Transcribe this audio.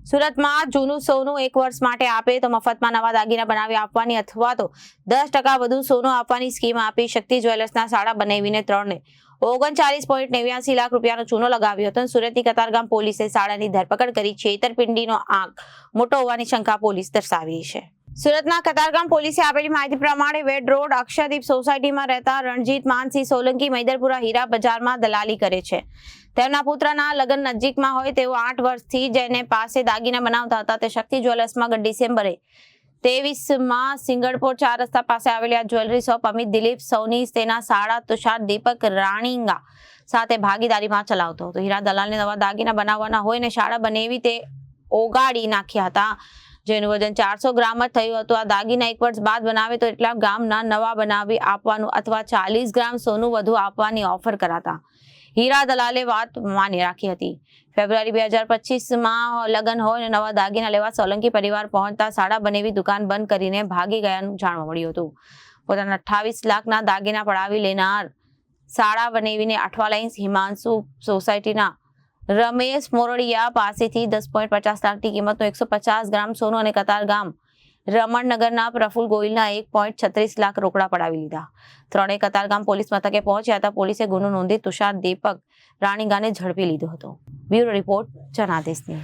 સુરતમાં જૂનું સોનું 1 વર્ષ માટે આપે તો મફતમાં નવા દાગીના બનાવી આપવાની અથવા તો 10% વધુ સોનું આપવાની સ્કીમ આપી શક્તિ જ્વેલર્સના સાડા બનાવીને 3ને 39.89 લાખ રૂપિયાનો ચૂનો લગાવ્યો હતો. સુરતની કતારગામ પોલીસે સાડાની ધરપકડ કરી છેતરપિંડીનો આંક મોટો હોવાની શંકા પોલીસ દર્શાવી છે. સુરતના કતારગામ પોલીસે આપેલી માહિતી પ્રમાણે વેડ રોડ અક્ષરદીપ સોસાયટીમાં રહેતા રણજીત માનસિંહ સોલંકી મૈદરપુરા હીરા બજારમાં દલાલી કરે છે. તેમના પુત્રના લગ્ન નજીકમાં હોય તેઓ 8 વર્ષથી જેને પાસે દાગીના બનાવતા હતા તે શક્તિ જ્વેલર્સમાં ગત ડિસેમ્બરે 23માં સિંગણપોર 4 રસ્તા પાસે આવેલી આ જ્વેલરી શોપ અમિત દિલીપ સૌની તેના સાડા તુષાર દીપક રાણીંગા સાથે ભાગીદારીમાં ચલાવતો હતો. હીરા દલાલને નવા દાગીના બનાવવાના હોય ને શાળા બનેવી તે ઓગાડી નાખ્યા હતા, જેનું વજન 400 ગ્રામ જ થયું હતું. આ દાગીના 1 વર્ષ બાદ બનાવે તો એટલા ગ્રામના નવા બનાવી આપવાનું અથવા 40 ગ્રામ સોનું વધુ આપવાની ઓફર કરાતા હીરા દલાલે વાત માની રાખી હતી. ફેબ્રુઆરી 2025માં લગ્ન હોય અને નવા દાગીના લેવા સોલંકી પરિવાર પહોંચતા સાડા બનેવી દુકાન બંધ કરીને ભાગી ગયાનું જાણવા મળ્યું હતું. પોતાના 28 લાખના દાગીના પડાવી લેનાર સાડા બનેવીને અઠવા લાઇન્સ હિમાંશુ સોસાયટીના રમેશ મોરડિયા પાસેથી 10.50 લાખની કિંમતનું 150 ગ્રામ સોનું અને કતારગામ રમણનગરના પ્રફુલ ગોયલના 1.36 લાખ રોકડા પડાવી લીધા. ત્રણેય કતારગામ પોલીસ મથકે પહોંચ્યા હતા. પોલીસે ગુનો નોંધી તુષાર દીપક રાણીંગાને ઝડપી લીધો હતો. Bureau report Janadesh news.